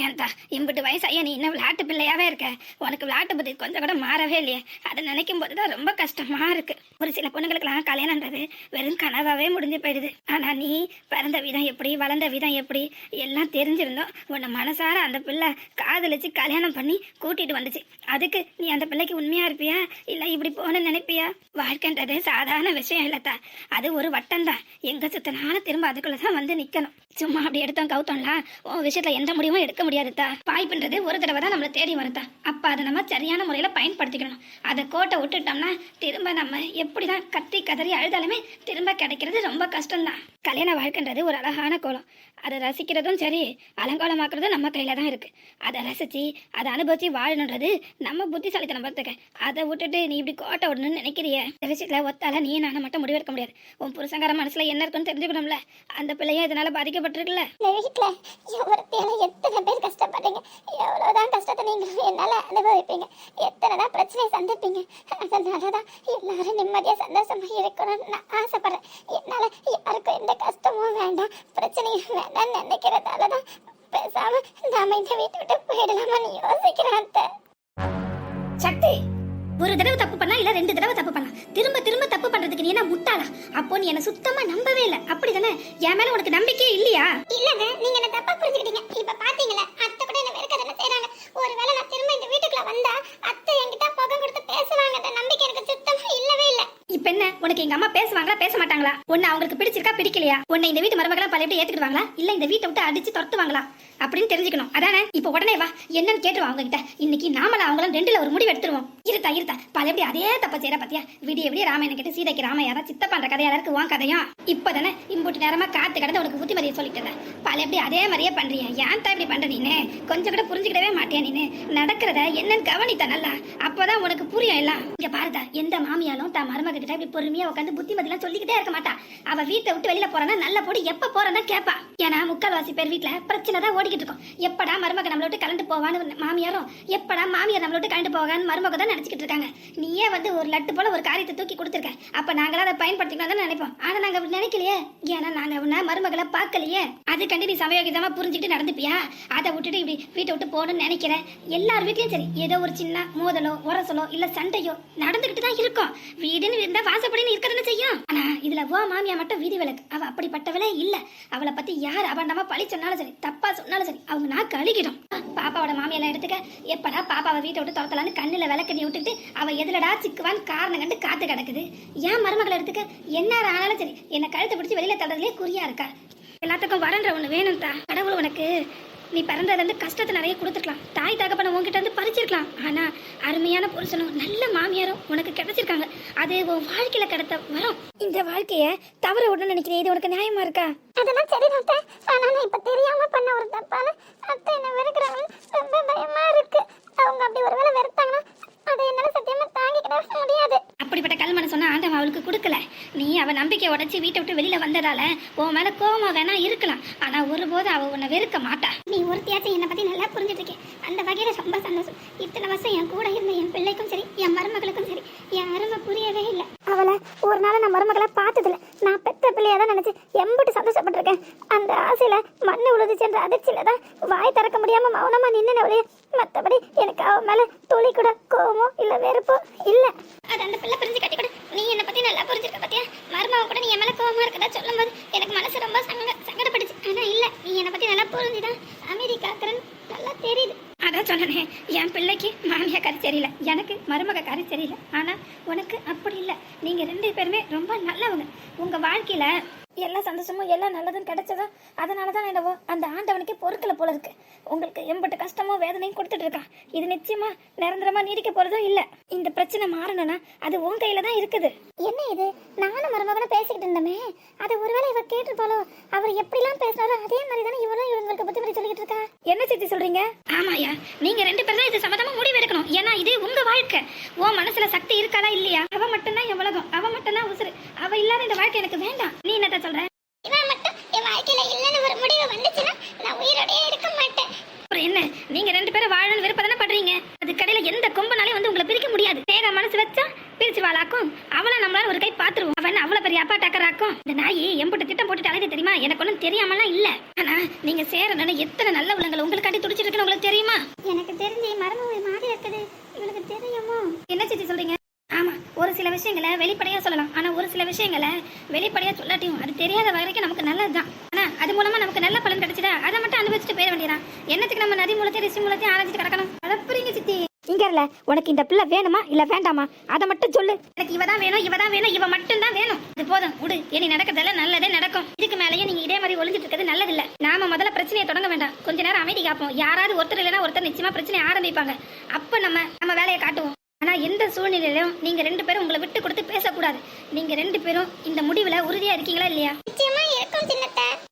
ஏன்டா இம்பிட்டு வயசாயா நீ இன்னும் விளையாட்டு பிள்ளையாவே இருக்க? உனக்கு விளையாட்டு புத்தி கொஞ்சம் கூட மாறவே இல்லையே. அதை நினைக்கும் போதுதான் ரொம்ப கஷ்டமா இருக்கு. ஒரு சில பொண்ணுங்களுக்கெல்லாம் கல்யாணம்ன்றது வெறும் கனவாவே முடிஞ்சு போயிடுது. ஆனா நீ பிறந்த விதம் எப்படி, வளர்ந்த விதம் எப்படி எல்லாம் தெரிஞ்சிருந்தோம். உன்னை மனசார அந்த பிள்ளை காதலிச்சு கல்யாணம் பண்ணி கூட்டிட்டு வந்துச்சு. அதுக்கு நீ அந்த பிள்ளைக்கு உண்மையா இருப்பியா இல்ல இப்படி போன நினைப்பியா? வாழ்க்கைன்றது சாதாரண விஷயம் இல்லத்தா. அது ஒரு வட்டம் தான். எங்க சுத்தினாலும் திரும்ப அதுக்குள்ளதான் வந்து நிக்கணும். சும்மா அப்படி எடுத்தோம் கவுத்தோம்லாம் உன் விஷயத்துல எந்த முடிவும் எடுக்க முடியாதுதா. வாய்ப்புன்றது ஒரு தடவை தான் நம்மளை தேடி வருதா. அப்ப அதை நம்ம சரியான முறையில பயன்படுத்திக்கணும். அதை கோட்டை விட்டுட்டோம்னா திரும்ப நம்ம எப்படிதான் கத்தி கதறி அழுதாலுமே திரும்ப கிடைக்கிறது ரொம்ப கஷ்டம்தான். கல்யாண வாழ்க்கைன்றது ஒரு அழகான கோலம். அதை ரசிக்கிறதும் சரி, அலங்கோலமாக்குறதும் நம்ம கையில தான் இருக்கு. அதை ரசிச்சு அதை அனுபவிச்சு வாழணுன்றது நம்ம புத்திசாலித்தனம் பார்த்துக்க. அதை விட்டுட்டு நீ இப்படி கோட்டை விடணும்னு நினைக்கிறிய விஷயத்துல ஒத்தால நீ நானும் மட்டும் முடிவெடுக்க முடியாது. உன் புருஷங்கார மனசுல என்ன இருக்குன்னு தெரிஞ்சுக்கணும்ல. அந்த பிள்ளைய இதனால பாதிக்கப்பட்டிருக்குல்ல. வீட்டுல எவ்வளவு எத்தனை பேர் கஷ்டப்படுறீங்க, எவ்வளவுதான் கஷ்டத்தை நீங்க என்னால அனுபவிப்பீங்க, எத்தனைதான் பிரச்சனையை சந்திப்பீங்க. அதனாலதான் எல்லாரும் நிம்மதியா சந்தோஷமா இருக்கணும்னு நான் ஆசைப்படுறேன். என்னால யாருக்கும் எந்த கஷ்டமும் வேண்டாம், பிரச்சனையும் வேண்டாம்னு நினைக்கிறதாலதான் பேசாம நாம இந்த வீட்டை விட்டு போயிடலாமான்னு யோசிக்கிறேன். சக்தி, ஒரு தடவை தப்பு பண்ணா இல்ல 2 தடவை தப்பு பண்ணா திரும்ப திரும்ப தப்பு பண்றதுக்கு நீ என்ன முட்டாளா? அப்போ நீ என்ன சுத்தமா நம்பவே இல்ல, அப்படிதானே? என் மேல உனக்கு நம்பிக்கையே இல்லையா? இல்லங்க, நீங்க என்ன தப்பா புரிஞ்சுக்கிட்டீங்க. இப்ப பாத்தீங்களா, அத்தை கூட என்ன வெறுக்கதானே செய்றாங்க. ஒருவேளை நான் திரும்ப இந்த வீட்டுக்குள்ள வந்தா அத்தை என்கிட்ட பகம் கொடுத்து பேசுவாங்க. அந்த நம்பிக்கை எனக்கு சுத்தமா இல்லவே இல்ல. இப்ப என்ன, உனக்கு எங்க அம்மா பேசுவாங்களா பேச மாட்டாங்களா? உன்னை அவங்களுக்கு பிடிச்சிருக்கா பிடிக்கலையா? உன்னை இந்த வீட்டு மருமகளா பழையபடி ஏத்துக்கிடுவாங்களா இல்ல இந்த வீட்டை விட்டு அடிச்சு துரத்துவாங்களா அப்படின்னு தெரிஞ்சுக்கணும். அதானே? இப்ப உடனே வா, என்னன்னு கேட்டுருவா அவங்க கிட்ட. இன்னைக்கு நாமளா அவங்களும் 2ல ஒரு முடிவு எடுத்துருவோம். இருத்தா பழையபடி அதே தப்ப செய்யற பத்தியா? விடிய விடிய ராமாயணம் கிட்ட சீதைக்கு ராமையாரா சித்த பண்ற கதையா இருக்கு உன் கதையும். இப்பதானே இம்புட்டு நேரமா காத்து கடந்து உனக்கு புத்திமதியை சொல்லிட்டு பழையபடி அதே மாதிரியே பண்றியா? ஏன்டா இப்படி பண்ற நீனு? கொஞ்சம் கூட புரிஞ்சுக்கிடவே மாட்டியா நீனு? நடக்கிறத என்னன்னு கவனித்த நல்லா, அப்பதான் உனக்கு புரியும் எல்லாம். இங்க பாருதா, எந்த மாமியாலும் தான் மருமக கிட்ட இப்படி பொறுமையா உட்காந்து புத்திமதி எல்லாம் சொல்லிக்கிட்டே இருக்க மாட்டா. அவ வீட்டை விட்டு வெளியில போறானா நல்ல போடி எப்ப போறதா கேப்பா. ஏன்னா முக்கால்வாசி பேர் வீட்டுல பிரச்சனை தான் ஓடிக்கிட்டு இருக்கும். எப்படா மருமக நம்மள விட்டு கலந்து போவான்னு மாமியாரும், எப்படா மாமியார் நம்மள விட்டு கலந்து போவான்னு மருமக தான் நினைச்சுக்கிட்டு இருக்காங்க. நீயே வந்து ஒரு லட்டு போல ஒரு காரியத்தை தூக்கி கொடுத்துருக்க. அப்ப நாங்களா அதை பயன்படுத்திக்கலாம் தான் நினைப்போம். ஆனா நாங்க அப்படி நினைக்கலையே. ஏன்னா நாங்க உன்ன மருமகளை பார்க்கலையே. அதுக்கண்டி நீ சமயோகிதமா புரிஞ்சுக்கிட்டு நடந்துப்பியா? அதை விட்டுட்டு இப்படி வீட்டை விட்டு போகணும்னு நினைக்கிறேன். எல்லார் வீட்லயும் சரி, ஏதோ ஒரு சின்ன மோதலோ உரசலோ இல்ல சண்டையோ நடந்துகிட்டு தான் இருக்கும். வீடுன்னு இருந்தா வாசப்படின்னு இருக்கதானே செய்யும். ஆனா இதுல ஓ மாமியா மட்டும் வீதி விளக்கு. அவ அப்படிப்பட்டவளே இல்ல. அவளை பத்தி யார் அபண்டமா பழி சொன்னாலும் சரி, தப்பா சொன்னாலும் சரி, அவங்க நாக்கு அழுகிடும். பாப்பாவோட மாமியெல்லாம் எடுத்துக்க, எப்படா பாப்பாவை வீட்டை விட்டு துரத்தலான்னு கண்ணுல விளக்கண்ணி விட்டுட்டு அவ எதுலடா சிக்குவான்னு காரணம் கண்டு காத்து கிடக்குது. ஏன் மருமகளை எடுத்துக்க, என்ன ஆனாலும் சரி என்ன கழுத்தை பிடிச்சி வெளியில தள்ளுறதுலயே குறியா இருக்கா? எல்லாத்துக்கும் வரன்ற ஒண்ணு வேணும் தான். கடவுள் உனக்கு நீ பிறந்ததுல இருந்து கஷ்டத்தை நிறைய கொடுத்துருக்கலாம். தாய் தகப்பனை உன்கிட்ட இருந்து பறிச்சிருக்கலாம். ஆனா அருமையான புருஷனும் நல்ல மாமியாரும் உனக்கு கிடைச்சிருக்காங்க. அது உன் வாழ்க்கையில கிடைத்த வரும். இந்த வாழ்க்கைய தவற விடணும்னு நினைக்கிறேன். இது உனக்கு நியாயமா இருக்கா? அதெல்லாம் சரி அத்தை. ஆனா நான் இப்ப தெரியாம பண்ண ஒரு தப்பால அத்தை என்ன வெறுக்கிறாங்க. ரொம்ப பயமா இருக்கு. அவங்க அப்படி ஒருவேளை வெறுத்தாங்கன்னா அதை என்னால சத்தியமா தாங்கிக்கிட முடியாது. அப்படிப்பட்ட கல்மனை சொன்னா ஆண்டவன் அவளுக்கு கொடுக்கல. நீ அவ நம்பிக்கை உடைச்சு வீட்டை விட்டு வெளியில வந்ததால உன் மேல கோவமா வேணா இருக்கலாம். ஆனா ஒருபோதும் அவ உன்னை வெறுக்க மாட்டா. நீ ஒருத்தியாச்சும் என்னை பத்தி நல்லா புரிஞ்சுட்டு இருக்கேன். அந்த வகையில ரொம்ப சந்தோஷம். இத்தனை வருஷம் என் கூட இருந்த என் பிள்ளைக்கும் சரி, என் மருமகளுக்கும் சரி, என் அருமை புரியவே இல்லை. அவளை ஒரு நாள் நான் மருமகளை பார்த்ததில்ல. நான் பெத்த பிள்ளையா தான் நினைச்சு எம்பிட்டு சந்தோஷப்பட்டிருக்கேன். அந்த ஆசையில மண்ணு உழுதுச்சுன்ற அதிர்ச்சியில தான் வாய் திறக்க முடியாம மௌனமா நின்னவளே. மற்றபடி எனக்கு அவ மேல துளி கூட கோவமோ இல்ல வெறுப்போ இல்ல. அது அந்த பிள்ளை புரிஞ்சு கட்டி கூட நீ என்னை பத்தி நல்லா புரிஞ்சிருக்க பத்தியா? மருமக கூட நீ என் மேல கோவமா இருக்கதா சொல்லும் போது எனக்கு மனசு ரொம்ப சங்கடப்படுச்சு. ஆனா இல்ல, நீ என்னை பத்தி நல்லா புரிஞ்சுதான் அமைதி காக்குறன்னு நல்லா தெரியுது. அதான் சொன்னேன், என் பிள்ளைக்கு மாமியா கறி சரியில்லை, எனக்கு மருமக கறி சரியில்லை. ஆனா உனக்கு அப்படி இல்லை. நீங்க 2 பேருமே ரொம்ப நல்லவங்க. உங்க வாழ்க்கையில எல்லா சந்தோஷமும் எல்லா நல்லதும் கிடைச்சதோ அதனாலதான் என்னவோ அந்த ஆண்டவனுக்கே பொறுக்கல போல இருக்கு. உங்களுக்கு எம்பட்டு கஷ்டமோ வேதனையும் கொடுத்துட்டு இருக்கான். இது நிச்சயமா நிரந்தரமா நீடிக்க போறதும் இல்ல. இந்த பிரச்சனை மாறணும்னா அது உன் கையில தான் இருக்குது. என்ன இது, நானும் மருமகனை பேசிக்கிட்டு இருந்தோமே, அது ஒருவேளை இவ கேட்டுருப்பாளோ? அவர் எப்படிலாம் பேசுறாரோ அதே மாதிரி தானே இவரும் இவங்களுக்கு புத்திமதி சொல்லிக்கிட்டு இருக்கா. என்ன சித்தி சொல்றீங்க? ஆமாயா, நீங்க 2 பேரும் தான் இது சம்மதமா முடிவு எடுக்கணும். ஏன்னா இது உங்க வாழ்க்கை. உன் மனசுல சக்தி இருக்காதா இல்லையா? அவ மட்டும்தான் என் உலகம், அவ மட்டும்தான் உசுறு. அவ இல்லாத இந்த வாழ்க்கை எனக்கு வேண்டாம். நீ என்னத்த சொல்ற? இவன் மட்டும் என் வாழ்க்கையில இல்லைன்னு ஒரு முடிவு வந்துச்சுன்னா நான் உயிரோடயே இருக்க மாட்டேன். அப்புறம் என்ன, நீங்க 2 பேரும் வாழணும்னு விருப்பம் பண்றீங்க. அது கடையில எந்த கொம்பனாலே வந்து உங்களை பிரிக்க முடியாது. தேக மனசு வச்சா பிரிச்சு வாழாக்கும். அவளை நம்மளால ஒரு கை பாத்துருவோம். அவன் அவ்வளவு பெரிய அப்பா டக்கராக்கும். இந்த நாயி எம்புட்டு திட்டம் போட்டுட்டு அழைது தெரியுமா? எனக்கு ஒன்றும் தெரியாமலாம் இல்ல. ஆனா நீங்க சேரணும்னு எத்தனை நல்ல உள்ளங்கள் உங்களுக்காண்டி துடிச்சிட்டு இருக்குன்னு உங்களுக்கு தெரியுமா? எனக்கு தெரிஞ்சு மரபு ஒரு மாதிரி இருக்குது. இவளுக்கு தெரியுமோ? என்ன சித்தி சொல்றீங்க? ஆமா, ஒரு சில விஷயங்களை வெளிப்படையா சொல்லலாம். ஆனா ஒரு சில விஷயங்களை வெளிப்படையா சொல்லாட்டியும் அது தெரியாத வரைக்கும் நமக்கு நல்லதுதான். ஆனா அது மூலமா நமக்கு நல்ல பலன் கிடைச்சதா அதை மட்டும் அனுபவிச்சுட்டு போயிட வேண்டியதான். என்னத்துக்கு நம்ம நதி மூலத்தையும் ரிஷி மூலத்தையும் ஆராய்ச்சிட்டு கிடக்கணும்? அதை புரியுங்க சித்தி. இங்க இல்ல, உனக்கு இந்த பிள்ளை வேணுமா இல்ல வேண்டாமா அதை மட்டும் சொல்லு. எனக்கு இவதான் வேணும், இவதான் வேணும், இவ மட்டும் தான் வேணும். இது போதும், விடு. இனி நடக்கிறதெல்லாம் நல்லதே நடக்கும். இதுக்கு மேலேயே நீங்க இதே மாதிரி ஒளிஞ்சிட்டு இருக்கிறது நல்லதில்ல. நாம முதல்ல பிரச்சனையை தொடங்க வேண்டாம். கொஞ்ச நேரம் அமைதி காப்போம். யாராவது ஒருத்தர் இல்லைன்னா ஒருத்தர் நிச்சயமா பிரச்சனையை ஆரம்பிப்பாங்க. அப்ப நம்ம வேலையை காட்டுவோம். ஆனா எந்த சூழ்நிலையிலும் நீங்க 2 பேரும் உங்களை விட்டு கொடுத்து பேசக்கூடாது. நீங்க 2 பேரும் இந்த முடிவுல உறுதியா இருக்கீங்களா இல்லையா? நிச்சயமா இருக்கும் சின்னத்தை.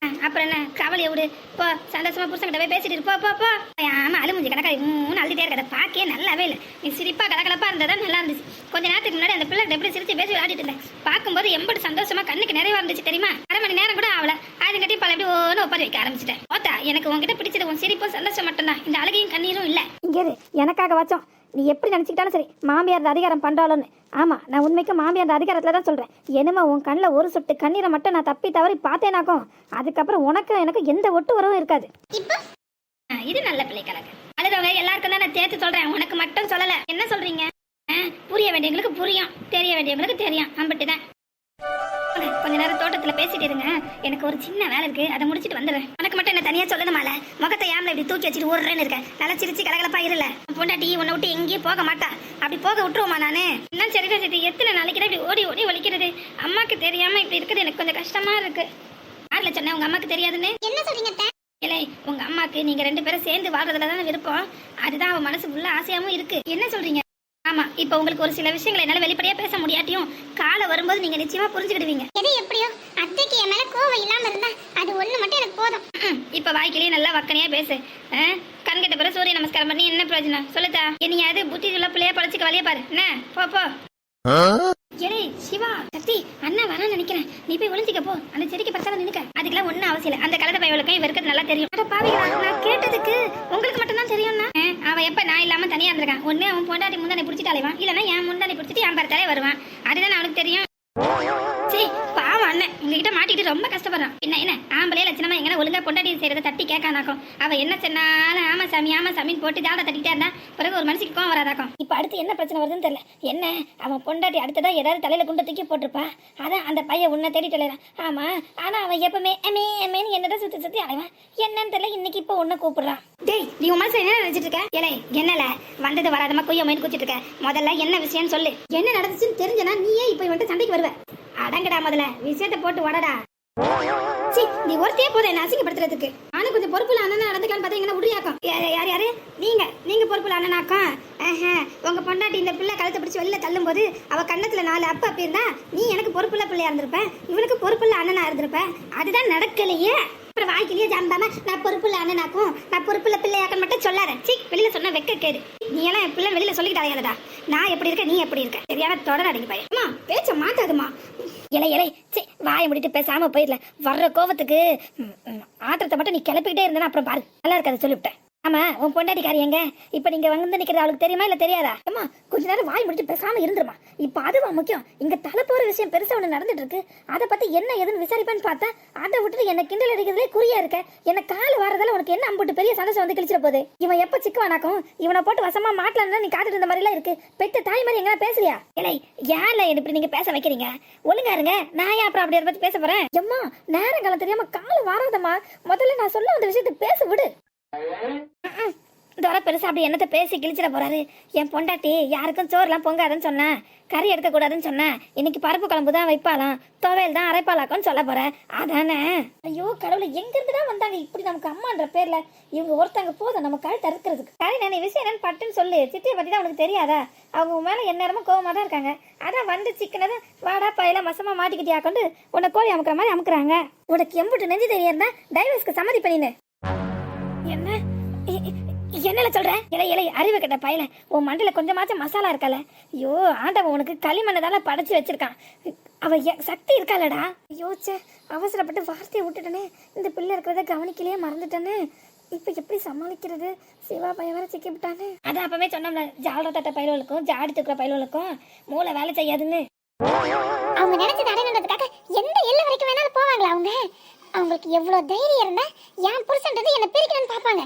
அப்புறம் என்ன, கவலையை விடு. போ, சந்தோஷமா புருஷன் கிட்ட போய் பேசிட்டு இரு. போ. ஆமா, அழுமுஞ்சி கணக்கா அழுதுட்டே இருக்கதை பார்க்கவே நல்லாவே இல்லை. நீ சிரிப்பா கலகலப்பா இருந்ததா நல்லா இருந்துச்சு. கொஞ்ச நேரத்துக்கு முன்னாடி அந்த பிள்ளை எப்படி சிரிச்சு பேசி விளையாடிட்டு இருந்தேன். பார்க்கும்போது எம்பட்டு சந்தோஷமா கண்ணுக்கு நிறைவா இருந்துச்சு தெரியுமா? 1/2 மணி நேரம் கூட ஆகல. அது கட்டி பல எப்படி ஓன்னு ஒப்பாரி வைக்க ஆரம்பிச்சிட்டேன். ஓத்தா, எனக்கு உங்ககிட்ட பிடிச்சது உன் சிரிப்பும் சந்தோஷம் மட்டும்தான். இந்த அழகையும் கண்ணீரும் இல்ல. இங்கே எனக்காக வச்சோம். நீ எப்படி நினைச்சுக்கிட்டாலும் சரி, மாமியார் அதிகாரம் பண்றாளோன்னு. ஆமா, நான் உண்மைக்கு மாமியார் அதிகாரத்துல தான் சொல்றேன். என்னமா உன் கண்ணில் ஒரு சொட்டு கண்ணீரை மட்டும் நான் தப்பி தவறி பார்த்தேனாக்கும் அதுக்கப்புறம் உனக்கு எனக்கு எந்த ஒட்டு உறவும் இருக்காது. இது நல்ல பிள்ளை கலக்கு. அழுதவங்க எல்லாருக்கும் தான் நான் சேர்த்து சொல்றேன், உனக்கு மட்டும் சொல்லல. என்ன சொல்றீங்க? புரிய வேண்டியவங்களுக்கு புரியும், தெரிய வேண்டியவங்களுக்கு தெரியும். அம்பிட்டுதான். கொஞ்ச நேரம் தோட்டத்துல பேசிட்டு இருங்க. எனக்கு ஒரு சின்ன வேலை இருக்கு, அதை முடிச்சிட்டு வந்துடுறேன். உனக்கு மட்டும் என்ன தனியா சொல்லணுமால? முகத்தை ஏம்ல இப்படி தூக்கி வச்சுட்டு ஓடுறேன்னு இருக்கேன். நல்லா சிரிச்சு கலகலப்பா இருல. பொண்டாட்டி உன்னை விட்டு எங்கேயும் போக மாட்டா. அப்படி போக விட்டுருவோமா நானு? என்ன சரிதா சரி, எத்தனை நாளைக்கு தான் இப்படி ஓடி ஓடி வலிக்கிறது? அம்மாக்கு தெரியாம இப்படி இருக்குது, எனக்கு கொஞ்சம் கஷ்டமா இருக்கு. யாருல சொன்னேன் உங்க அம்மாக்கு தெரியாதுன்னு? என்ன சொல்றீங்க? இல்லை, உங்க அம்மாக்கு நீங்க 2 பேரும் சேர்ந்து வாழ்றதுல தானே விருப்பம். அதுதான் அவன் மனசு உள்ள ஆசையாவும் இருக்கு. என்ன சொல்றீங்க? ஆமா, இப்ப உங்களுக்கு ஒரு சில விஷயங்களை என்னால வெளிப்படையா பேச முடியாட்டியும் காலை வரும்போது நீங்க நிச்சயமா புரிஞ்சுக்கிடுவீங்க. எது எப்படியோ அத்தைக்கு என் மேல கோவம் இல்லாம இருந்தா அது ஒண்ணு மட்டும் எனக்கு போதும். இப்ப வாய்க்கிலேயே நல்லா வக்கனையா பேசு. கண்கட்ட பிறகு சூரிய நமஸ்காரம் பண்ணி என்ன பிரயோஜனம் சொல்லுதா? என்னையாவது புத்தி உள்ள பிள்ளையா பழச்சுக்க வழிய பாரு. என்ன போ. ஏய் சிவா, சக்தி, அண்ணா வரேன்னு நினைக்கிறேன். நீ போய் ஒளிஞ்சிக்க போ. அந்த செடிக்கு பக்கத்துல நின்னுக்க. அதுக்கெல்லாம் ஒண்ணும் அவசியம் இல்லை. அந்த கலத பையவளுக்கும் இவருக்கு நல்லா தெரியும். அட பாவிகளா, நான் கேட்டதுக்கு உங்களுக்கு மட்டும் தான் தெரியும்னா? அவன் எப்ப நான் இல்லாம தனியா இருந்திருக்கான். ஒண்ணு அவன் பொண்டாட்டி முந்தானை பிடிச்சிட்டு அலைவான், இல்லன்னா என் முந்தானை பிடிச்சிட்டு என் பரத்தாலே வருவான். அதுதான் அவனுக்கு தெரியும். சரி பாவம் அண்ணன் உங்ககிட்ட மாட்டிட்டு ரொம்ப கஷ்டப்படுறான். என்ன ஆம்பளே லட்சணமா எங்கன்னா ஒழுங்கா பொண்டாட்டி செய்யறத தட்டி கேட்கானாக்கும். அவ என்ன சொன்னாலும் ஆமா சாமின்னு போட்டு ஜாட தட்டிட்டே இருந்தா பிறகு ஒரு மனசுக்கு கோவம் வராதாக்கும். இப்ப அடுத்து என்ன பிரச்சனை வருதுன்னு தெரியல. என்ன அவன் பொண்டாட்டி அடுத்ததான் ஏதாவது தலையில குண்டை தூக்கி போட்டிருப்பா. அதான் அந்த பையன் உன்னை தேடிட்டு அலைறான். ஆமா, ஆனா அவன் எப்பவுமே அமேன்னு என்னதான் சுத்தி அலைவான். என்னன்னு தெரியல, இன்னைக்கு இப்ப உன்னை கூப்பிடுறான். டேய், நீ உன் மனசுல என்ன நினைச்சிட்டு இருக்க? ஏலே, என்னல வந்தது வராதமா கொய்ய மயின்னு கூச்சிட்டு இருக்க? முதல்ல என்ன விஷயம்னு சொல்லு. என்ன நடந்துச்சுன்னு தெரிஞ்சனா நீயே இப்ப இவன்ட்டு சண்டைக்கு வருவ. அடங்கடா, முதல்ல விஷயத்தை போட்டு ஓடடா. சி, நீ ஒருத்தையே போதும் என்ன அசிங்கப்படுத்துறதுக்கு. நானும் கொஞ்சம் பொறுப்புல அண்ணனா நடந்துக்கான்னு பாத்தீங்கன்னா உடறியாக்கும். யாரு நீங்க பொறுப்புல அண்ணனாக்கும். உங்க பொண்டாட்டி இந்த பிள்ளை கழுத்தை பிடிச்சி வெளில தள்ளும் போது அவ கண்ணத்துல 4 அப்ப இருந்தா நீ எனக்கு பொறுப்புள்ள பிள்ளையா இருந்திருப்ப, இவனுக்கு பொறுப்புள்ள அண்ணனா இருந்திருப்ப. அதுதான் நடக்கலையே. அப்புறம் வாய்க்கிலேயே ஜாம்பாம நான் பொறுப்புள்ள அண்ணனாக்கும் நான் பொறுப்புள்ள பிள்ளையாக்கன்னு மட்டும் சொல்லாத. சி, வெளியில சொன்னா வெக்க கேடு. நீ எல்லாம் என் பிள்ளை வெளியில சொல்லிக்கிட்டாதா? நான் எப்படி இருக்க, நீ எப்படி இருக்க? சரியான தொடர் அடங்கி பாரு. அம்மா பேச்ச மாட்டாதுமா. இலை சரி, வாயை முடிட்டு பேசாம போயிடல. வர்ற கோவத்துக்கு ஆத்திரத்தை மட்டும் நீ கிளப்பிக்கிட்டே இருந்தனா அப்புறம் பாரு நல்லா இருக்காது சொல்லிவிட்டேன். ஆமா, உன் பொண்டாட்டிக்காரி எங்க? இப்ப நீங்க வந்து நிக்கிறது அவளுக்கு தெரியுமா இல்ல தெரியாதா? அம்மா கொஞ்ச நேரம் வாய் முடிச்சு பேசாம இருந்துருமா. இப்ப அதுவா முக்கியம். இங்க தலை போற விஷயம் பெருசா ஒண்ணு நடந்துட்டு இருக்கு. அதை பத்தி என்ன ஏதுன்னு விசாரிப்பேன்னு பார்த்தா அதை விட்டுட்டு என்ன கிண்டல் அடிக்கிறதுலே குறியா இருக்க. என்ன கால் வாரதால உனக்கு என்ன அம்புட்டு பெரிய சந்தோஷம் வந்து கிழிச்சிட போகுது. இவன் எப்ப சிக்குவானாக்கும் இவனை போட்டு வசமா மாட்டலான்னு நீ காத்துட்டு இருந்த மாதிரி எல்லாம் இருக்கு. பெத்த தாய் மாதிரி எங்க பேசுறியா? இல்லை ஏன்ல இப்படி நீங்க பேச வைக்கிறீங்க? ஒழுங்கா இருங்க. நான் ஏன் அப்புறம் அப்படி பத்தி பேச போறேன்? எம்மா நேரம் காலம் தெரியாம கால் வாராதம்மா. முதல்ல நான் சொல்ல வந்த விஷயத்தை பேச விடு. தோற பெருசா அப்படி என்னத்தை பேசி கிழிச்சிட போறாரு. என் பொண்டாட்டி யாருக்கும் சோறுலாம் பொங்காதுன்னு சொன்னேன், கறி எடுக்கக்கூடாதுன்னு சொன்னேன். இன்னைக்கு பருப்பு குழம்பு தான் வைப்பாலாம், துவையல் தான் அரைப்பாலாக்கும்னு சொல்ல போறேன். அதானே? ஐயோ கடவுளை, எங்க இருந்து தான் வந்தாங்க இப்படி நமக்கு அம்மான்ற பேர்ல? இவங்க ஒருத்தங்க போதும் நம்ம கழுத்து அறுக்கிறதுக்கு. கறி நான் விஷயம் என்னன்னு பட்டுன்னு சொல்லு. சித்தியை பத்தி தான் உனக்கு தெரியாதா? அவங்க மேல எந்நேரமும் கோவமா தான் இருக்காங்க. அதான் வந்து சிக்கனதை வாடா பையில மசமா மாட்டிக்கிட்டியாக்கொண்டு உன்னை கோழி அமுக்கிற மாதிரி அமுக்குறாங்க. உனக்கு எம்புட்டு நெஞ்சு தெரியாருந்தா டைவர்ஸ்க்கு சம்மதி பண்ணினு. என்ன என்னல சொல்ற? இலை அறிவு கட்ட பையல, உன் மண்டில கொஞ்சமாச்சும் மசாலா இருக்கல? ஐயோ ஆண்டவன் உனக்கு களிமண்ணதால படைச்சு வச்சிருக்கான். அவ சக்தி இருக்காளடா. ஐயோச்சே, அவசரப்பட்டு வார்த்தையை விட்டுட்டனே. இந்த பிள்ளை இருக்கிறத கவனிக்கலையே மறந்துட்டேன்னு. இப்ப எப்படி சமாளிக்கிறது? சிவா பையன் வேற சிக்கி விட்டானே. அதான் அப்பவே சொன்னோம்ல, ஜாலர தட்ட பயிலுக்கும் ஜாடி தூக்குற பயிலுக்கும் மூளை வேலை செய்யாதுன்னு. அவங்க நினைச்சது அடையணுன்றதுக்காக எந்த எல்லை வரைக்கும் வேணாலும் போவாங்களா அவங்க? அவங்களுக்கு எவ்வளவு தைரியம் இருந்தா என் புருஷன்றது என்ன பிரிக்கணும்னு பாப்பாங்க.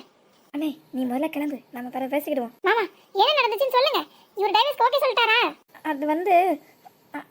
அண்ணே நீ முதல்ல கிளம்பு, நம்ம பிறகு பேசிக்கிடுவோம். மாமா என்ன நடந்துச்சுன்னு சொல்லுங்க. இவர் டைவர்ஸ் ஓகே சொல்லிட்டாரா?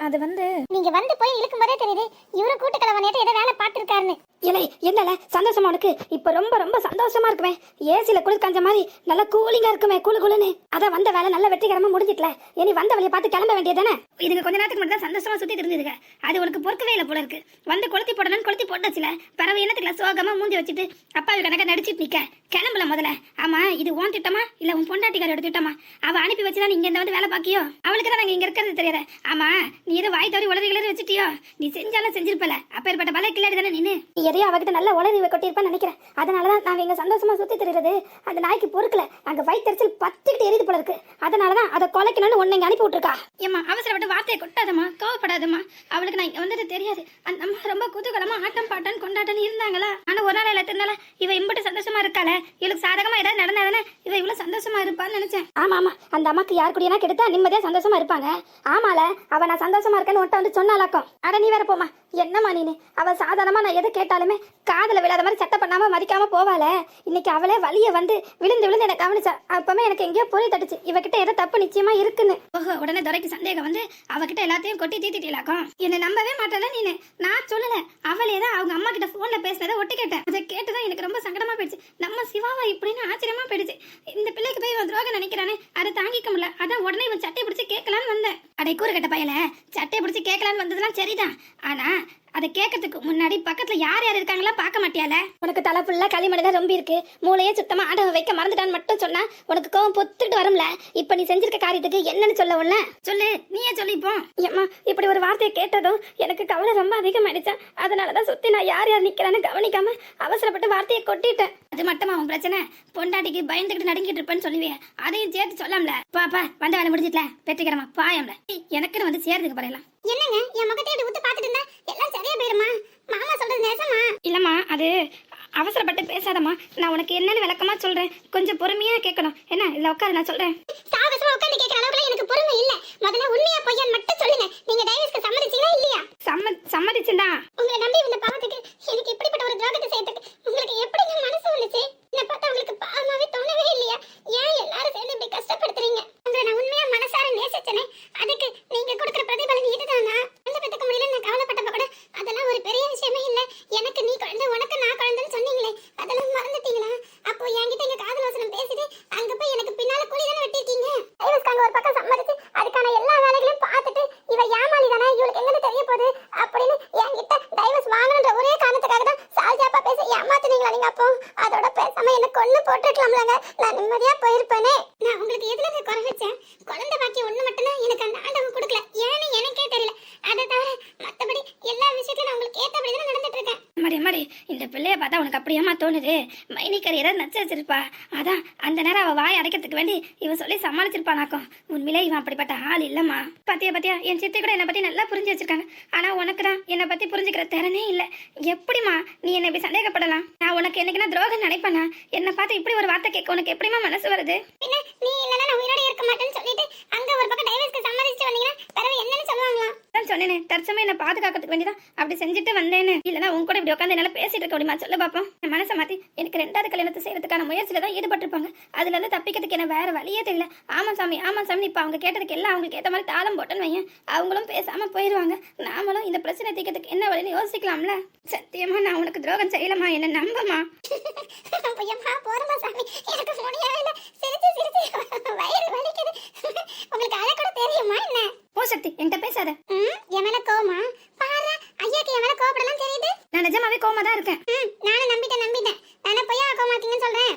அது வந்து நீங்க வந்து போய் இழுக்கும் போதே தெரியுது இவரு கூட்டுக்கலவனிட்டு ஏதோ வேலை பார்த்துருக்காருன்னு. இல்லை என்னல சந்தோஷமா உனக்கு இப்ப ரொம்ப ரொம்ப சந்தோஷமா இருக்குமே. ஏசில குளிர் காஞ்ச மாதிரி நல்லா கூலிங்கா இருக்குமே, குளுன்னு. அதான் வந்த வேலை நல்ல வெற்றிகரமா முடிஞ்சிட்டல. இனி வந்த வழியை பார்த்து கிளம்ப வேண்டியதானே. இதுங்க கொஞ்ச நேரத்துக்கு மட்டும் தான் சந்தோஷமா சுத்தி இருந்ததுங்க. அது உனக்கு பொறுக்கவே இல்லை போல இருக்கு. வந்து கொளுத்தி போடணும்னு கொளுத்தி போட்டாச்சுல. பறவை என்னத்துக்குல சோகமா மூஞ்சி வச்சுட்டு அப்பாவி கணக்க நடிச்சிட்டு நிக்க. கிளம்பல முதல்ல. ஆமா இது உன் திட்டமா இல்ல உன் பொண்டாட்டிக்காரோட திட்டமா? அவ அனுப்பி வச்சுதான் நீங்க இந்த வந்து வேலை பாக்கியோ? அவளுக்கு தான் நாங்க இங்க இருக்கிறது தெரியாத. ஆமா நீ ஏதோ வாய் தவறி உளறி கிளறி வச்சுட்டியோ? நீ செஞ்சாலும் செஞ்சிருப்பல. அப்பேற்பட்ட பல கிளாடி தானே நீ எதையோ அவகிட்ட நல்ல உளறி கொட்டியிருப்பான்னு நினைக்கிறேன். அதனாலதான் நாங்க இங்க சந்தோஷமா சுத்தி தெரியுறது. அந்த நாய்க்கு பொறுக்கல. அங்க வயிற்றுச்சல் பத்துக்கிட்டு எரியுது போல இருக்கு. அதனாலதான் அதை கொலைக்கணும்னு உன்னை இங்க அனுப்பி விட்டுருக்கா. ஏமா அவசரப்பட்டு வார்த்தையை கொட்டாதம்மா, கோவப்படாதம்மா. அவளுக்கு நான் இங்க வந்தது தெரியாது. அந்த அம்மா ரொம்ப குதூகலமா ஆட்டம் பாட்டம் கொண்டாட்டம் இருந்தாங்களா. ஆனா ஒரு நாள் எல்லாத்தினால இவ இம்பட்டு சந்தோஷமா இருக்காள. இவளுக்கு சாதகமா ஏதாவது நடந்தாதானே இவ இவ்வளவு சந்தோஷமா இருப்பான்னு நினைச்சேன். ஆமா ஆமா அந்த அம்மாக்கு யார் கூடனா கெடுத்தா நிம்மதியா சந்தோஷமா இருப்பாங்க. ஆமால அவ நான் சந்தோஷமா இருக்கேன்னு உன்ட்ட வந்து சொன்னாலாக்கும். அட நீ வேற போமா. என்னம்மா நீனு? அவ சாதாரணமா நான் எது கேட்டாலுமே காதுல விழாத மாதிரி சட்டை பண்ணாம மதிக்காம போவாள. இன்னைக்கு அவளே வலிய வந்து விழுந்து விழுந்து எனக்கு கவனிச்சா. அப்பமே எனக்கு எங்கேயோ பொறி தட்டுச்சு. இவகிட்ட ஏதோ தப்பு நிச்சயமா இருக்குன்னு. ஓஹோ உடனே துரைக்கு சந்தேகம் வந்து அவகிட்ட எல்லாத்தையும் கொட்டி தீத்திட்டீலாக்கும். என்ன நம்பவே மாட்டல நீனு. நான் சொல்லல. அவளே தான் அவங்க அம்மா கிட்ட போன்ல பேசுனதை ஒட்டு கேட்டேன். அதை கேட்டுதான் எனக்கு ரொம்ப சங்கடமா போயிடுச்சு. நம்ம சிவாவா இப்படின்னு ஆச்சரியமா போயிடுச்சு. இந்த பிள்ளைக்கு போய் இவன் துரோகம் நினைக்கிறானே அதை தாங்கிக்க முடியல. அதான் உடனே இவன் சட்டையை பிடிச்சி கேட்கலான்னு வந்தேன். அடை கூறு கட்ட பையல சட்டையை பிடிச்சி கேட்கலான்னு வந்ததுலாம் சரிதான். ஆனா அதை கேட்கறதுக்கு முன்னாடி பக்கத்துல யார் யார் இருக்காங்களா பார்க்க மாட்டியால? உனக்கு தலை ஃபுல்லா களிமண்தான் ரொம்ப இருக்கு. மூளையே சுத்தமா ஆண்டவன் வைக்க மறந்துட்டான்னு மட்டும் சொன்னா உனக்கு கோவம் பொத்துட்டு வரும்ல. இப்ப நீ செஞ்சிருக்க காரியத்துக்கு என்னன்னு சொல்ல உள்ள சொல்லு. நீயே சொல்லிப்போ. ஏம்மா இப்படி ஒரு வார்த்தையை கேட்டதும் எனக்கு கவலை ரொம்ப அதிகமாயிடுச்சா. அதனாலதான் சுத்தி நான் யார் யார் நிக்கிறான்னு கவனிக்காம அவசரப்பட்டு வார்த்தையை கொட்டிட்டேன். அது மட்டுமா உன் பிரச்சனை? பொண்டாட்டிக்கு பயந்துகிட்டு நடுங்கிட்டு இருப்பேன்னு சொல்லுவியே, அதையும் சேர்த்து சொல்லாம்ல. பாப்பா வந்த வேலை முடிஞ்சிட்டல வெற்றிகரமா பாயம்ல. எனக்குன்னு வந்து சேர்த்துக்கு போறேன். என்னங்க என் முகத்தை ஊத்து பாத்துட்டு இருந்தா எல்லாம் சரியா போயிருமா? மாமா சொல்றது நேசமா? இல்லம்மா அது அவசரப்பட்டு பேசாதம்மா. நான் உனக்கு என்னன்னு விளக்கமா சொல்றேன். கொஞ்சம் பொறுமையா கேட்கணும். என்ன இல்ல உட்காரு நான் சொல்றேன். சாவசமா உட்கார்ந்து கேட்கற அளவுக்கு எனக்கு பொறுமை இல்ல. முதல்ல உண்மையா பொய்யான்னு மட்டும் சொல்லுங்க. நீங்க டைவர்ஸ்க்கு சம்மதிச்சீங்களா இல்லையா? சம்மதிச்சுடா. உங்களை நம்பி இந்த பாவத்துக்கு எனக்கு இப்படிப்பட்ட ஒரு துரோகத்தை செய்யறதுக்கு உங்களுக்கு எப்படிங்க மனசு வந்துச்சு? என்ன பார்த்தா உங்களுக்கு பாவமாவே தோணவே இல்லையா? ஏன் எல்லாரும் சேர்ந்து இப்படி கஷ்டப்படுத்துறீங்க? உங்களை நான் உண்மையா மனசார நேசிச்சனே. அதுக்கு நீங்க கொடுக்குற பிரதிபலன் இதுதானா? அந்த பெத்துக்க முடியல நான் கவலைப்பட்டப்ப கூட அதெல்லாம் ஒரு பெரிய விஷயமே இல்ல. எனக்கு நீ குழந்தை உனக்கு நான் குழந்தைன்னு சொன்னீங்களே அதெல்லாம் மறந்துட்டீங்களா? அப்போ என்கிட்ட இங்க காதல் வசனம் பேசிட்டு அங்க போய் எனக்கு பின்னால கூலி தானே வெட்டிட்டீங்க. டைவர்ஸ்க்காக ஒரு பக்கம் சம்மதிச்சு அதுக்கான எல்லா வேலைகளையும் பார்த்துட்டு இவ ஏமாளி தானே இவளுக்கு எங்க தெரிய போகுது அப்படின்னு என்கிட்ட டைவர்ஸ் வாங்கணுன்ற ஒரே காரணத்துக்காக தான் சால்ஜாப்பா பேச ஏமாத்துனீங்களா நீங்க? அப்போ அதோட பேசாம என்ன கொன்னு போட்டுக்கலாம்லங்க. நான் நிம்மதியா போயிருப்பேனே. நான் உங்களுக்கு எதுல குறை வச்சேன்? குழந்தை பாக்கி ஒண்ணு மட்டும்தான் எனக்கு அந்த ஆண்டவன் கொடுக்கல. ஏன்னு எனக்கே தெரியல. அதை தவிர மத்தபடி எல்லா விஷயத்தையும் நான் உங்களுக்கு ஏத்தபடி தான் நடந்துட்டு இருக்கேன். மாடி இந்த பிள்ளைய பார்த்தா உனக்கு அப்படியேமா தோணுது? மைனிக்கறி ஏதாவது நச்சு வச்சிருப்பா. அதான் அந்த நேரம் அவ வாய் அடைக்கிறதுக்கு வேண்டி இவன் சொல்லி சமாளிச்சிருப்பானாக்கும். உண்மையிலே இவன் அப்படிப்பட்ட ஆள் இல்லம்மா. பாத்தியா என் சித்தி கூட என்னை பத்தி நல்லா புரிஞ்சு வச்சிருக்காங்க. ஆனா உனக்கு தான் என்னை பத்தி புரிஞ்சுக்கிற திறனே இல்ல. எப்படிமா நீ என்னை இப்படி சந்தேகப்படலாம்? நான் உனக்கு என்னைக்குன்னா துரோகம் நினைப்பேனா? என்னை பார்த்து இப்படி ஒரு வார்த்தை கேட்க உனக்கு எப்படிமா மனசு வருது? பின்ன நீ இல்லைன்னா நான் உயிரோட இருக்க மாட்டேன்னு சொல்லிட்டு அங்க ஒரு பக்கம் டைவர்ஸ்க்கு சம்மதிச்சு வந்தீங்கன்னா பிறகு என்னன்னு சொல்லுவாங்களா? தான் சொன்னேனே தற்சமயம் என்ன பாதுகாக்கிறதுக்கு வேண்டிதான் அப்படி செஞ்சுட்டு வந்தேன்னு. இல்லைன்னா உன் கூட இப்படி உட்காந்து என்னால பேசிட்டு இருக்க முடியுமா? சொல்ல பாப்போம். என் மனசை மாத்தி எனக்கு 2வது கல்யாணத்தை செய்யறதுக்கான முயற்சியில தான் ஈடுபட்டிருப்பாங்க. அதுல இருந்து தப்பிக்கிறதுக்கு என்ன வேற வழியே தெரியல. ஆமா சாமி இப்ப அவங்க கேட்டதுக்கு எல்லாம் அவங்களுக்கு ஏத்த மாதிரி தாளம் போட்டேன்னு வையன். அவங்களும் பேசாம போயிருவாங்க. நாமளும் இந்த பிரச்சனை தீக்கிறதுக்கு என்ன வழின்னு யோசிக்கலாம்ல. சத்தியமா நான் உனக்கு துரோகம் செய்யலமா, என்ன நம்பமா. போறமா சாமி எனக்கு முடியவே இல்லை. சிரிச்சு வயிறு வலிக்குது. உங்களுக்கு அழ கூட தெரியுமா என்ன? ஓ சக்தி என்கிட்ட பேசாத. என் மேல கோவமா? பாரு ஐயாக்கு என் மேல கோவப்படலாம் தெரியுது. நான் நிஜமாவே கோவமா தான் இருக்கேன். நானும் நம்பிட்டேன். நானே பொய்யா கோவமாட்டீங்கன்னு சொல்றேன்.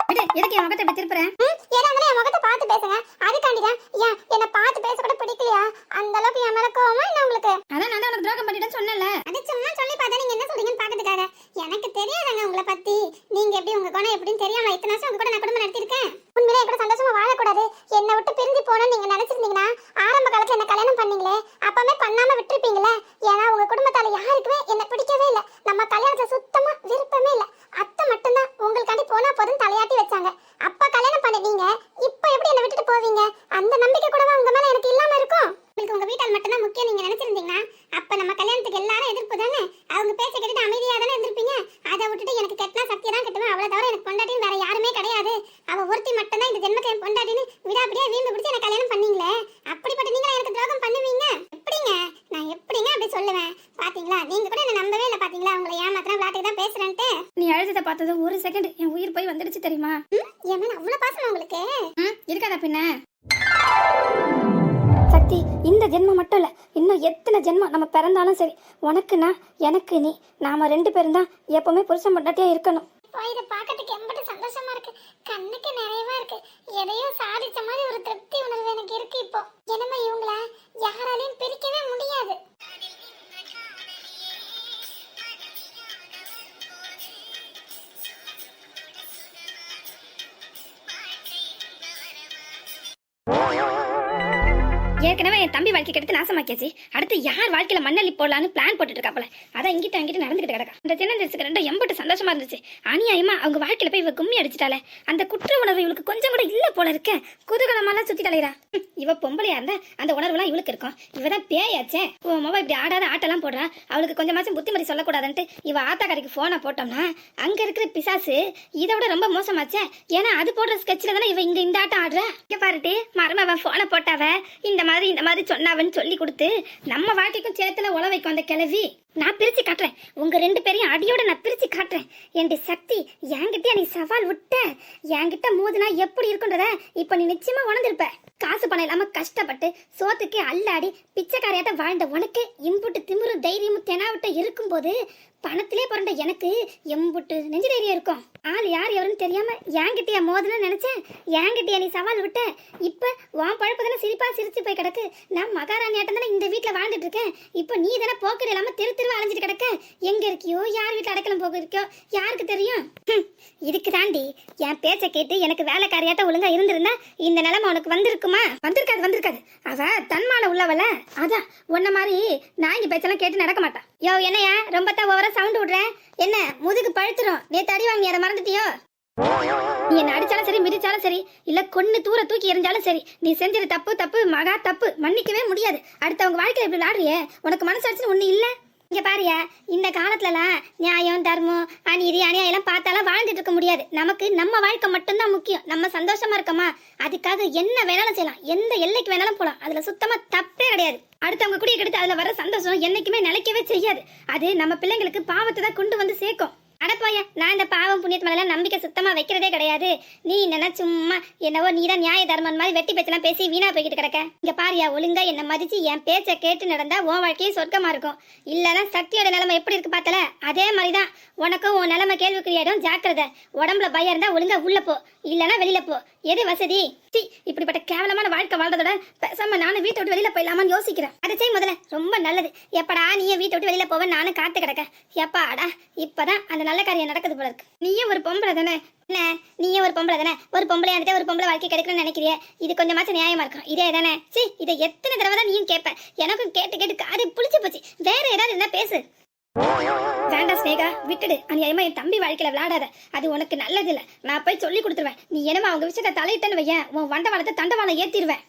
விடு, எதுக்கு என் முகத்தை இப்படி திருப்புறேன்? ஏதாவது என் முகத்தை பார்த்து பேசுங்க. அதுக்காண்டிதான் ஏன் என்ன பார்த்து பேச கூட பிடிக்கலையா? அந்த அளவுக்கு என் மேல கோவமா என்ன உங்களுக்கு? அதான் நான் உனக்கு துரோகம் பண்ணிட்டேன்னு சொன்னல. அது சும்மா சொல்லி பார்த்தா நீங்க என்ன சொல்றீங்கன்னு பாக்கிறதுக்காக. எனக்கு தெரியாதுங்க உங்களை பத்தி. நீங்க எப்படி உங்க குணம் எப்படின்னு தெரியாம இத்தனை வருஷம் உங்க கூட நான் குடும்பம் நடத்திருக்கேன். உண்மையிலே கூட சந்தோஷமா வாழக்கூடாது. என்னை விட்டு பிரிஞ்சு போகணும்னு நீங்க நினைச்சிருந்தீங்கன்னா ஆரம்ப காலத்துல என்ன கல்யாணம் பண்ணீங்களே அப்பவே பண்ணாம விட்டுருப்பீங்களே. ஏன்னா உங்க குடும்பத்தால யாருக்குமே என்ன பிடிக்கவே இல்லை. நம்ம கல்யாணத்துல சுத்தமா விருப்பமே இல்லை. அத்தை மட்டும்தான் உங்களுக்காண்டி போனா போதும் தலையாட்டி வச்சாங்க. அப்ப கல்யாணம் பண்ணிட்டீங்க. இப்ப எப்படி என்ன விட்டுட்டு போவீங்க? அந்த நம்பிக்கை கூடவா உங்க மேல எனக்கு இல்லாம இருக்கும்? உங்களுக்கு உங்க வீட்டால் மட்டும் தான் முக்கியம் நீங்க நினைச்சிருந்தீங்கன்னா அப்ப நம்ம கல்யாணத்துக்கு எல்லாரும் எதிர்ப்பு தானே. அவங்க பேச்ச கேட்டுட்டு அமைதியா தானே இருந்திருப்பீங்க. அதை விட்டுட்டு எனக்கு கெட்டினா சக்தியை தான் கட்டுவேன், அவளை தவிர எனக்கு பொண்டாட்டின்னு வேற யாருமே கிடையாது, அவ ஒருத்தி மட்டும் தான் இந்த ஜென்மத்தை என் பொண்டாட்டின்னு விடாப்படியா வீம்பு பிடிச்சி எனக்கு கல்யாணம் பண்ணீங்களே. அப்படிப்பட்ட நீங்க எனக்கு துரோகம் பண்ணுவீங்க எப்படிங்க? நான் எப்படிங்க அப்படி சொல்லுவேன்? பாத்தீங்களா, நீங்க கூட என்ன நம்பவே இல்லை. பாத்தீங்களா, உங்களை ஏமாத்தினா விளையாட்டுக்கு தான் பேசுறேன்ட்டு. நீ அழுததை பார்த்ததும் ஒரு செகண்ட் என் உயிர் போய் வந்துடுச்சு தெரியுமா? என் மேல அவ்வளவு பாசமா உங்களுக்கு? இருக்காதா பின்ன? சக்தி, இந்த ஜென்மம் மட்டும் இல்ல, இன்னும் எத்தனை ஜென்மம் நம்ம பிறந்தாலும் சரி, உனக்கு நான் எனக்கு நீ, நாம 2 பேரும் தான் எப்பவுமே புருஷன் பொண்டாட்டியா இருக்கணும். இப்போ இதை பார்க்கறதுக்கு எம்பிட்டு சந்தோஷமா இருக்கு, கண்ணுக்கு நிறைவா இருக்கு, எதையோ சாதிச்ச மாதிரி ஒரு திருப்தி உணர்வு எனக்கு இருக்கு. இப்போ என்னமா இவங்கள யாராலையும் பிரிக்கவே முடியாது. ஏற்கனவே என் தம்பி வாழ்க்கை எடுத்து நாசமாக்கியாச்சு, அடுத்து யார் வாழ்க்கையில மண்ணள்ளி போடலான்னு பிளான் போட்டுட்டு இருக்காப்பல. அதான் இங்கிட்ட அங்கிட்ட நடந்துகிட்டு கிடக்கா. இந்த சின்ன சிறுசுக்கு 2 எம்பட்டு சந்தோஷமா இருந்துச்சு. அநியாயமா அவங்க வாழ்க்கையில போய் இவ கும்மி அடிச்சுட்டாலே. அந்த குற்ற உணர்வு இவளுக்கு கொஞ்சம் கூட இல்ல போல இருக்க. குதூகலமாலாம் சுத்தி தலைறா. இவ பொம்பளையா இருந்தா அந்த உணர்வுலாம் இவளுக்கு இருக்கும். இவதான் பேயாச்சே. உன் மொபைல் இப்படி ஆடாத ஆட்டெல்லாம் போடுறா. அவளுக்கு கொஞ்சமாச்சும் புத்திமதி சொல்லக்கூடாதுன்ட்டு இவ ஆத்தாக்காரிக்கு போனை போட்டோம்னா அங்க இருக்கிற பிசாசு இதை விட ரொம்ப மோசமாச்சே. ஏன்னா அது போடுற ஸ்கெட்ச்ல தானே இவ இங்க இந்த ஆட்டம் ஆடுற. இங்க பாருட்டு மருமவன் போனை போட்டாவ இந்த மாதிரி சொன்னாவன்னு சொல்லி கொடுத்து நம்ம வாழ்க்கைக்கும் சேத்துல உழ வைக்கும் அந்த கிளவி. நான் பிரிச்சு காட்டுறேன், உங்க 2 பேரையும் அடியோட நான் பிரிச்சு காட்டுறேன். என் சக்தி, என்கிட்ட நீ சவால் விட்ட, என்கிட்ட மோதுனா எப்படி இருக்குன்றத இப்ப நீ நிச்சயமா உணர்ந்திருப்ப. காசு பணம் இல்லாம கஷ்டப்பட்டு சோத்துக்கு அல்லாடி பிச்சைக்காரியாட்ட வாழ்ந்த உனக்கு இம்புட்டு திமிரு தைரியமும் தெனாவிட்ட இருக்கும்போது பணத்திலே பிறந்த எனக்கு எம்புட்டு நெஞ்சு தைரியம் இருக்கும். ஆள் யார் எவருன்னு தெரியாம என்கிட்டயா மோதுன்னு நினைச்சேன், என்கிட்டயா நீ சவால் விட்ட. இப்ப உன் பழப்பு தானே சிரிப்பா சிரிச்சு போய் கிடக்கு. நான் மகாராணியாட்டம் தானே இந்த வீட்டுல வாழ்ந்துட்டு இருக்கேன். இப்ப நீ தானே போக்கெடு இல்லாம தெருவா அலைஞ்சிட்டு கிடக்க. எங்க இருக்கியோ, யார் வீட்டுல அடக்கலாம் போக இருக்கியோ யாருக்கு தெரியும்? இதுக்கு தாண்டி என் பேச்ச கேட்டு எனக்கு வேலைக்காரியாட்ட ஒழுங்கா இருந்திருந்தா இந்த நிலைமை உனக்கு வந்திருக்குமா? வந்திருக்காது. அவ தன்மான உள்ளவள. அதான் உன்ன மாதிரி நாய்ங்க பேச்செல்லாம் கேட்டு நடக்க மாட்டான். யோ என்னையா ரொம்ப தான் ஓவரா சவுண்ட் விடுற? என்ன முதுகு பழுத்துரும்? நேத்து அடி வாங்கி அதை மறந்துட்டியோ? நீ என்ன அடிச்சாலும் சரி, மிதிச்சாலும் சரி, இல்ல கொன்னு தூர தூக்கி எறிஞ்சாலும் சரி, நீ செஞ்சது தப்பு மகா தப்பு, மன்னிக்கவே முடியாது. அடுத்தவங்க வாழ்க்கையில இப்படி விளையாடுறியே, உனக்கு மனசாட்சின்னு ஒண்ணு இல்ல. இங்க பாரியா, இந்த காலத்துலலாம் நியாயம் தர்மம் அநீதி அநியாயம் எல்லாம் பார்த்தாலாம் வாழ்ந்துட்டு இருக்க முடியாது. நமக்கு நம்ம வாழ்க்கை மட்டும்தான் முக்கியம். நம்ம சந்தோஷமா இருக்கோமா, அதுக்காக என்ன வேணாலும் செய்யலாம், எந்த எல்லைக்கு வேணாலும் போலாம். அதுல சுத்தமா தப்பே கிடையாது. அடுத்தவங்க குடிய கெடுத்து அதுல வர சந்தோஷம் என்னைக்குமே நிலைக்கவே செய்யாது. அது நம்ம பிள்ளைங்களுக்கு பாவத்தை தான் கொண்டு வந்து சேர்க்கும். அடப்பாயா, நான் இந்த பாவம் புண்ணியத்து மேல நம்பிக்கை சுத்தமா வைக்கிறதே கிடையாது. நீ என்னன்னா சும்மா என்னவோ நீதான் நியாய தர்மம் மாதிரி வெட்டி பேச்செல்லாம் பேசி வீணா போய்கிட்டு கிடக்க. இங்க பாரியா, ஒழுங்கா என்ன மதிச்சு என் பேச்சை கேட்டு நடந்தா உன் வாழ்க்கையே சொர்க்கமா இருக்கும். இல்லன்னா சக்தியோட நிலைமை எப்படி இருக்கு பார்த்தல, அதே மாதிரிதான் உனக்கும் உன் நிலைமை கேள்விக்குறியாடும். ஜாக்கிரதை. உடம்புல பயம் இருந்தா ஒழுங்கா உள்ள போ, இல்லன்னா வெளியில போ. எது வசதி? இப்படிப்பட்ட கேவலமான வாழ்க்கை வாழ்றதோட பேசாம நானும் வீட்டை விட்டு வெளியில போயிடலாமான்னு யோசிக்கிறேன். அதை செய் முதல்ல, ரொம்ப நல்லது. எப்படா நீயே வீட்டை விட்டு வெளியில போவேன் நானும் காத்து கிடக்க. எப்பாடா இப்பதான் அந்த நல்ல காரியம் நடக்குது போல இருக்கு. நீயும் ஒரு பொம்பளை தானே? என்ன நீயும் ஒரு பொம்பளை தானே? ஒரு பொம்பளை வந்துட்டு ஒரு பொம்பளை வாழ்க்கை கிடைக்கணும்னு நினைக்கிறிய? இது கொஞ்சமாச்சும் நியாயமா இருக்கும். இதே தானே? இதை எத்தனை தடவை தான் நீயும் கேட்ப? எனக்கும் கேட்டு காது புளிச்சு போச்சு. வேற ஏதாவது இருந்தா பேசு. வேண்டாம் ஸ்னேகா, விட்டுடு. அநியாயமா என் தம்பி வாழ்க்கையில விளையாடாத, அது உனக்கு நல்லது இல்ல. நான் போய் சொல்லி கொடுத்துருவேன். நீ என்னமா அவங்க விஷயத்த தலையிட்டன்னு வையன், உன் வண்டவாளத்தை தண்டவாளம் ஏத்திடுவேன்.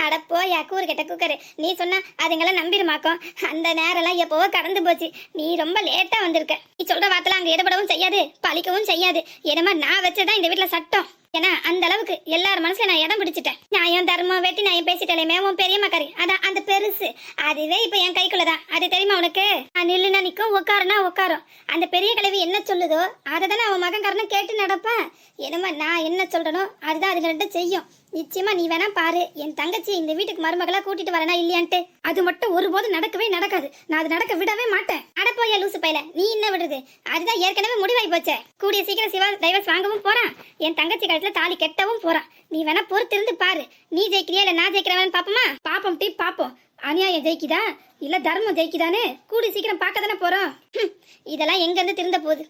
அட போயா கூறு கெட்ட கூக்கரு. நீ சொன்னா அதுங்கெல்லாம் நம்பிடுமாக்கும். அந்த நேரம்லாம் எப்பவோ கடந்து போச்சு. நீ ரொம்ப லேட்டா வந்திருக்க. நீ சொல்ற வார்த்தைலாம் அங்க எடப்படவும் செய்யாது, பழிக்கவும் செய்யாது. என்னமா நான் வச்சதான் இந்த வீட்டுல சட்டம். ஏன்னா அந்த அளவுக்கு எல்லாரும் மனசுல நான் இடம் பிடிச்சிட்டேன். நியாயம் தர்மம் வெட்டி நியாயம் பேசிட்டேமே உன் பெரியம்மா காரி, அதான் அந்த பெருசு. அதுவே இப்ப என் கைக்குள்ளதான். அது தெரியுமா உனக்கு? நில்லுனா நிக்கும், உட்காருனா உட்காரும். அந்த பெரிய கிழவி என்ன சொல்லுதோ அதை தானே அவன் மகன் காரணம் கேட்டு நடப்பேன். என்னமா நான் என்ன சொல்றனோ அதுதான் அதுங்க 2 செய்யும். நிச்சயமா நீ வேணா பாரு, என் தங்கச்சி இந்த வீட்டுக்கு மருமகளா கூட்டிட்டு வரனா இல்லையான்ட்டு. அது மட்டும் ஒருபோதும் நடக்கவே நடக்காது. நான் அது நடக்க விடவே மாட்டேன். அடப்போயா லூசு பையல, நீ என்ன விடுறது? அதுதான் ஏற்கனவே முடிவாய் போச்சே. கூடிய சீக்கிரம் சிவா டைவர்ஸ் வாங்கவும் போறான், என் தங்கச்சி கழுத்துல தாலி கெட்டவும் போறான். நீ வேணா பொறுத்திருந்து பாரு. நீ ஜெயிக்கிறியா இல்ல நான் ஜெயிக்கிறவன் பாப்போமா? பாப்போம் டீ பாப்போம். அநியாயம் ஜெயிக்குதா இல்ல தர்மம் ஜெயிக்குதானே கூடி சீக்கிரம் பார்க்க தானே போறோம். இதெல்லாம் எங்க இருந்து திருந்த போகுது?